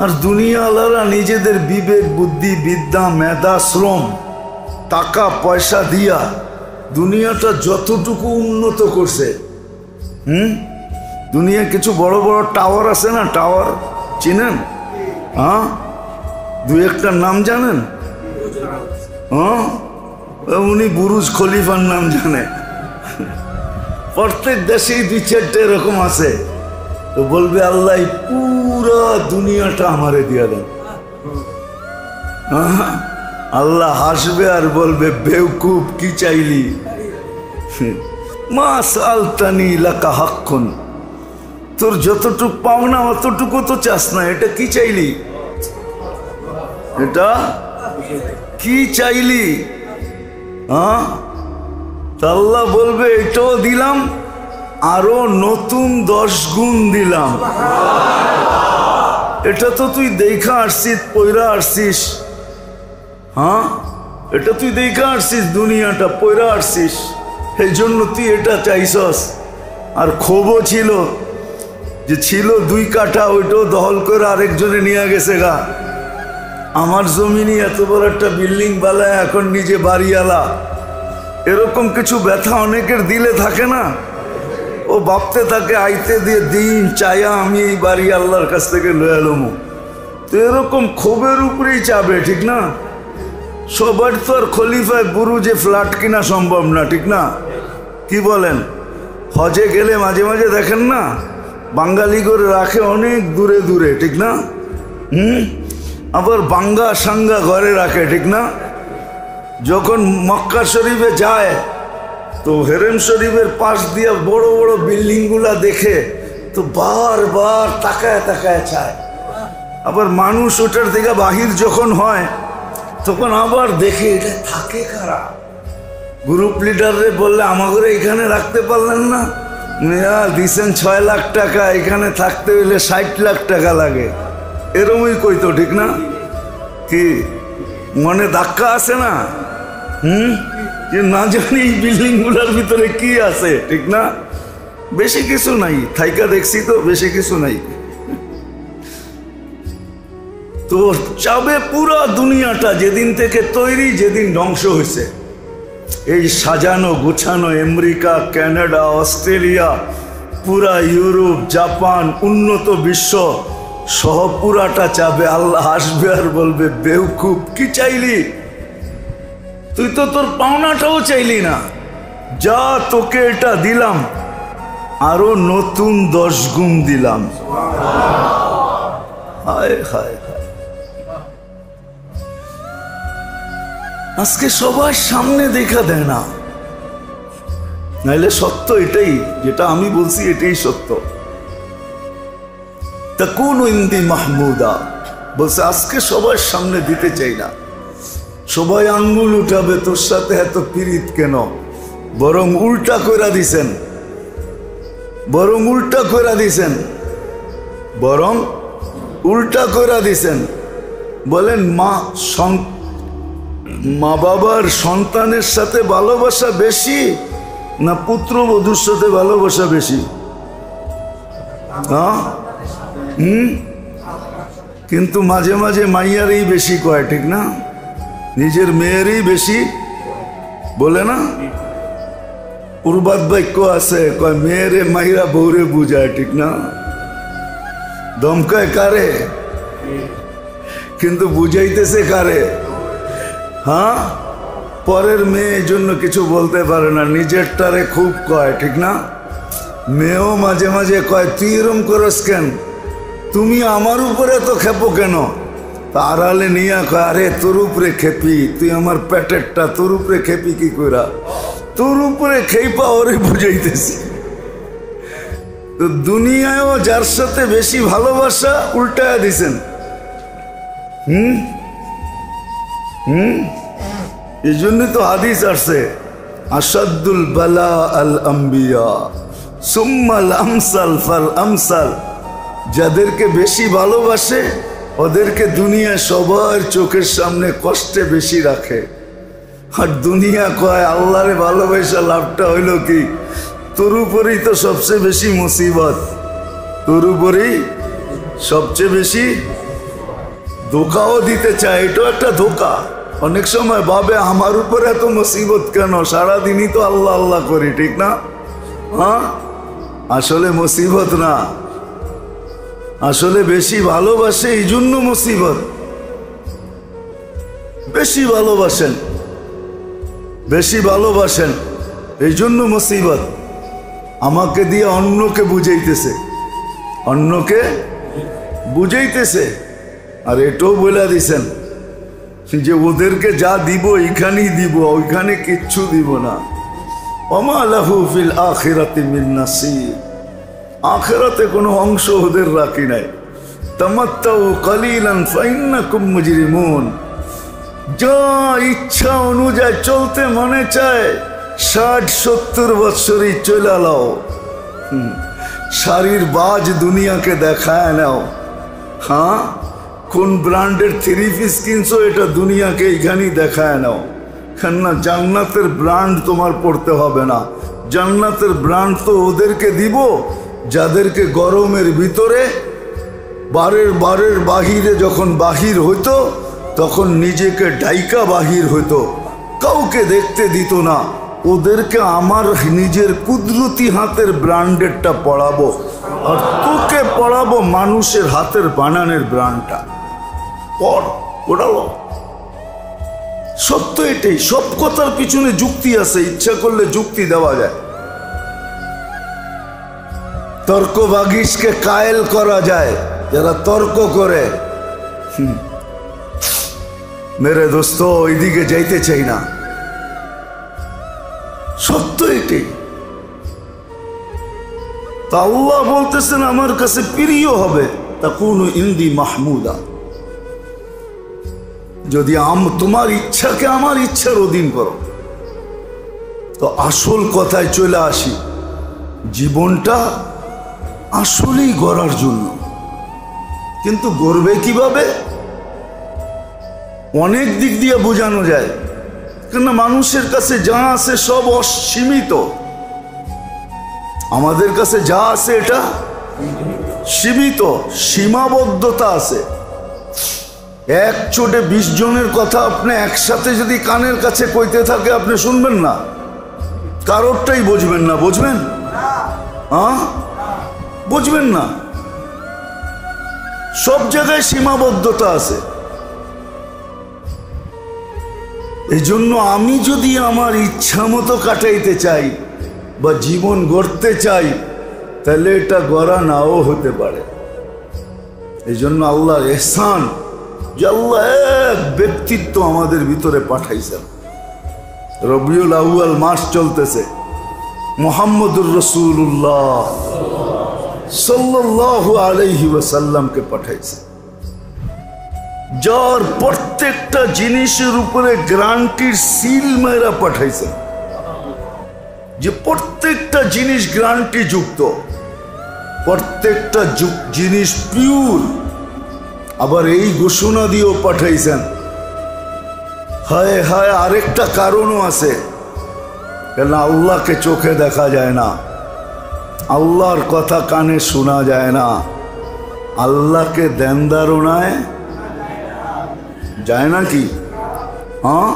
আর দুনিয়াওয়ালারা নিজেদের বিবেক বুদ্ধি বিদ্যা মেধা শ্রম টাকা পয়সা দিয়া দুনিয়াটা যতটুকু উন্নত করছে, দুনিয়া কিছু বড় বড় টাওয়ার আছে না, টাওয়ার চিনেন? হ্যাঁ, দু একটার নাম জানেন? হ্যাঁ, উনি বুরুজ খলিফার নাম জানে। প্রত্যেক দেশেই দুই চারটে এরকম আছে। তো বলবে আল্লাহ পুরা দুনিয়াটা আমারে দিয়া দেন। আল্লাহ হাসবে আর বলবে বেওকুফ, কি চাইলি? মা সালতানি লাকা হাক্কুন, তোর যতটুকু পাওনা অতটুকু তো চাস না, এটা কি চাইলি? এটা কি চাইলি? হ্যাঁ, আল্লাহ বলবে এটাও দিলাম, আরো নতুন 10 গুণ দিলাম। এটা তো তুই দেখা আসছিস, পয়রা আসছিস। হ্যাঁ, এটা তুই দেখা আসছিস, দুনিয়াটা পয়রা আসছিস, এই জন্য তুই এটা চাইছস। আর ক্ষোভও ছিল যে ছিল 2 কাঠা, ওইটাও দখল করে আরেকজনে নিয়ে গেছে গা। আমার জমিনে এত বড় একটা বিল্ডিং বালায় এখন নিজে বাড়িওয়ালা। এরকম কিছু ব্যথা অনেকের দিলে থাকে না, ও ভাবতে থাকে আইতে দিয়ে দিন চায়া আমি এই বাড়ি আল্লাহর কাছ থেকে লয়ে এলাম। তো এরকম ক্ষোভের উপরেই চাবে, ঠিক না? সবার তো আর খলিফায় বুরুজে ফ্ল্যাট কিনা সম্ভব না, ঠিক না? কি বলেন? হজে গেলে মাঝে মাঝে দেখেন না, বাঙালি করে রাখে অনেক দূরে দূরে, ঠিক না? আবার বাঙ্গা সাঙ্গা ঘরে রাখে, ঠিক না? যখন মক্কা শরীফে যায় তো হেরেম শরীফের পাশ দিয়ে বড় বড় বিল্ডিংগুলা দেখে তো বারবার তাকায় তাকায় চায়। আবার মানুষ ওটার থেকে বাহির যখন হয় তখন আবার দেখে এটা থাকে কারা। গ্রুপ লিডারে বললে আমাকে এখানে রাখতে পারলেন না, দিচ্ছেন 6 লাখ টাকা, এখানে থাকতে হলে 60 লাখ টাকা লাগে, এরমই কইতো, ঠিক না? কি মনে ধাক্কা আছে না? যে না জানি এই বিল্ডিং গুলার ভিতরে কি আছে, ঠিক না? বেশি কিছু নাই, থাইকা দেখছি তো, বেশি কিছু নাই। তো চাবে পুরা দুনিয়াটা যেদিন থেকে তৈরি, যেদিন ধ্বংস হয়েছে, এই সাজানো গুছানো আমেরিকা, কানাডা, অস্ট্রেলিয়া, পুরা ইউরোপ, জাপান, উন্নত বিশ্ব সহ পুরাটা চাবে। আল্লাহ আসবে আর বলবে বেওকুফ, কি চাইলি? তুই তো তোর পাওনাটাও চাইলি না, যা তোকে এটা দিলাম, আরো নতুন 10 গুণ দিলাম। হায় হায় হায়, আজকে সবার সামনে দেখা দেয় না, নাইলে সত্য এটাই, যেটা আমি বলছি এটাই সত্য। তাকুনু ইনদি মাহমুদা বলছে আজকে সবার সামনে দিতে চাই না, সবাই আঙ্গুল উঠাবে তোর সাথে এত পীড়িত কেন? বরং উল্টা কইরা দিছেন, বরং উল্টা কইরা দিছেন, বরং উল্টা কইরা দিছেন। বলেন মা বাবার সন্তানের সাথে ভালোবাসা বেশি না পুত্রবধূর সাথে ভালোবাসা বেশি? হ্যাঁ, কিন্তু মাঝে মাঝে মাইয়ারই বেশি কয়, ঠিক না? নিজের মেয়েরই বেশি বলে না? পূর্বাদ বাক্য আছে, কয় মেয়েরে মাইরা বউরে বুঝায়, ঠিক না? ধমকায় কারে, কিন্তু বুঝাইতেছে কারে? হ্যাঁ, পরের মেয়ে এই জন্য কিছু বলতে পারে না, নিজেরটারে খুব কয়, ঠিক না? মেয়েও মাঝে মাঝে কয় তুই এরম করস কেন, তুমি আমার উপরে তো খেপো কেন? আড়ালে নিয়ে কয় আরে তোর উপরে খেপি, তুই আমার পেটেরটা, তোর উপরে খেপি কি কইরা? তোর উপরে খেপা ওরে বুঝাইতেছি। তো দুনিয়ায়ও যার সাথে বেশি ভালোবাসা উল্টায়া দিছেন। এই জন্যই তো হাদিস আসছে, আসাদুল বালা আল আম্বিয়া সুম্মাল আমসাল ফাল আমসাল। যাদেরকে বেশি ভালোবাসে ওদেরকে দুনিয়া সবার চোখের সামনে কষ্টে বেশি রাখে। আর দুনিয়া কয় আল্লাহরে ভালোবাসা লাভটা হইল কি? তোর উপরেই তো সবচেয়ে বেশি মুসিবত, তোর উপরেই সবচেয়ে বেশি ধোকাও দিতে চায়, এটাও একটা ধোকা। অনেক সময় ভাবে আমার উপর এত মুসিবত কেন, সারাদিনই তো আল্লাহ আল্লাহ করি, ঠিক না? হ্যাঁ, আসলে মুসিবত না, আসলে বেশি ভালোবাসে এই জন্য মুসিবত। বেশি ভালোবাসেন, বেশি ভালোবাসেন এই জন্য মুসিবত। আমাকে দিয়ে অন্যকে বুঝাইতেছে, অন্যকে বুঝাইতেছে। আর এটাও বলে দিছেন যে ওদেরকে যা দিব এইখানেই দিব, ওইখানে কিচ্ছু দিব না। ওমা লাহু ফিল আখিরাতি মিন নাসিব, আখিরাতে কোনো অংশ ওদের রাখি নাই। তামাত্তাউ কালিলান ফাইন্নাকুম মুজরিমুন, যা ইচ্ছা অনুযায়ী চলতে মনে চায় 60-70 বৎসরই চলে লাও, শাড়ির বাজ দুনিয়াকে দেখায় নাও। হ্যাঁ, কোন ব্র্যান্ডের 3 পিস কিনছো এটা দুনিয়াকে এইখানেই দেখায় নাও। কেননা জান্নাতের ব্র্যান্ড তোমার পড়তে হবে না, জান্নাতের ব্র্যান্ড তো ওদেরকে দিব যাদেরকে গরমের ভিতরে বারের বাহিরে যখন বাহির হইতো তখন নিজেকে ডাইকা বাহির হইতো, কাউকে দেখতে দিত না। ওদেরকে আমার নিজের কুদরতি হাতের ব্র্যান্ডেরটা পড়াবো, আর তোকে পড়াবো মানুষের হাতের বানানের ব্র্যান্ডটা। পড়ালো সত্য এটাই। সব কথার পিছনে যুক্তি আছে, ইচ্ছা করলে যুক্তি দেওয়া যায়। তর্কবাগীশকে কায়েল করা যায়, যারা তর্ক করে। মেরে দোস্ত, ওইদিকে যাইতে চাই না, সত্য এটাই। তা আল্লাহ বলতেছেন আমার কাছে প্রিয় হবে, তাকুনু ইনদি মাহমুদা, যদি তোমার ইচ্ছাকে আমার ইচ্ছার অধীন করো। তো আসল কথায় চলে আসি, জীবনটা আসলেই গড়ার জন্য, কিন্তু গড়বে কিভাবে? অনেক দিক দিয়ে বোঝানো যায়, কেননা মানুষের কাছে যা আছে সব অসীমিত। আমাদের কাছে যা আছে এটা সীমিত, সীমাবদ্ধতা আছে। এক চোটে 20 জনের কথা আপনি একসাথে যদি কানের কাছে কইতে থাকে আপনি শুনবেন না, কারোরটাই বুঝবেন না। বুঝবেন? হ্যাঁ, বুঝবেন না। সব জায়গায় সীমাবদ্ধতা আছে। এই জন্য আমি যদি আমার ইচ্ছা মতো কাটাইতে চাই বা জীবন গড়তে চাই, তাহলে এটা গড়া নাও হতে পারে। এই জন্য আল্লাহর ইহসান যে আল্লাহ এক ব্যক্তিত্ব আমাদের ভিতরে পাঠাইছেন। রবিউল আউয়াল মাস চলতেছে, মুহাম্মদুর রাসূলুল্লাহ সাল্লাল্লাহু আলাইহি ওয়াসাল্লামকে পাঠাইছে, যার প্রত্যেকটা জিনিসের উপরে গ্যারান্টির সিল মেরা পাঠাইছে, যে প্রত্যেকটা জিনিস গ্যারান্টি যুক্ত, প্রত্যেকটা জিনিস পিওর। আবার এই ঘোষণা দিয়েও পাঠাইছেন, হায় হায় আরেকটা কারণও আছে, কেন আল্লাহকে চোখে দেখা যায় না, আল্লাহর কথা কানে শোনা যায় না, আল্লাহকে ধ্যানধারণায় যায় না কি? হ্যাঁ,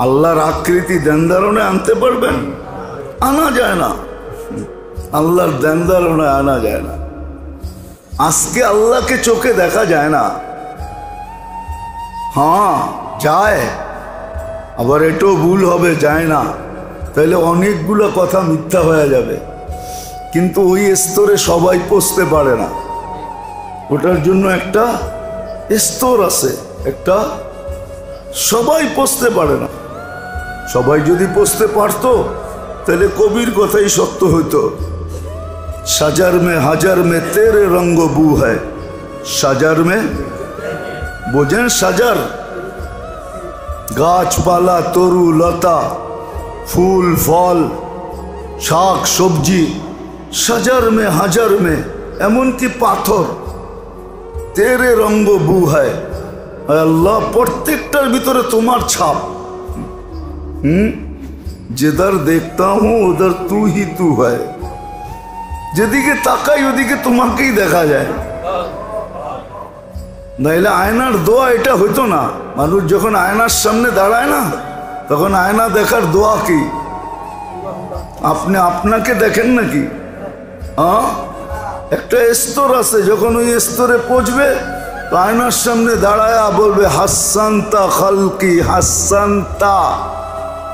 আল্লাহর আকৃতি ধ্যানধারণায় আনতে পারবেন? আনা যায় না, আল্লাহর ধ্যানধারণায় আনা যায় না। আজকে আল্লাহকে চোখে দেখা যায় না, হ্যাঁ যায়, আবার এটাও ভুল হবে যায় না, তাহলে অনেকগুলো কথা মিথ্যা হয়ে যাবে। কিন্তু ওই স্তরে সবাই পৌঁছতে পারে না, ওটার জন্য একটা স্তর আছে, একটা সবাই পৌঁছতে পারে না। সবাই যদি পৌঁছতে পারতো তাহলে কবির কথাই সত্য হইতো, সাজার মে হাজার মে তেরে রঙ্গ বু হ্যায়, সাজার মে, বোঝেন সাজার, গাছপালা, তরু লতা, ফুল ফল, শাক সবজি, সাজার মে হাজার মে, এমনকি পাথর, তেরে রঙ্গ বু হ্যায়, আল্লাহ প্রত্যেকটার ভিতরে তোমার ছাপ। जिधर देखता हूं उधर तू ही तू है, যেদিকে তাকাই ওদিকে তোমাকেই দেখা যায়। নাইলে আয়নার দোয়া এটা হইতো না। মানুষ যখন আয়নার সামনে দাঁড়ায় না, তখন আয়না দেখার দোয়া কি? আপনি আপনাকে দেখেন নাকি? একটা স্তর আছে, যখন ওই স্তরে পৌঁছবে তো আয়নার সামনে দাঁড়ায় বলবে হাসান্তা খালকি হাসান্তা,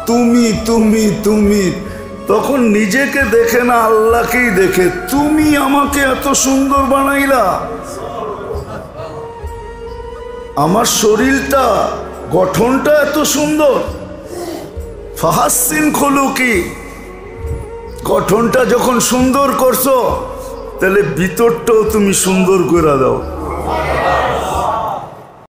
তুমি তুমি তুমি। তখন নিজেকে দেখে না, আল্লাহকেই দেখে, তুমি আমাকে এত সুন্দর বানাইলা, আমার শরীরটা গঠনটা এত সুন্দর। ফাহাসিন খুলুকি, গঠনটা যখন সুন্দর করছো, তাহলে ভিতরটাও তুমি সুন্দর করে দাও।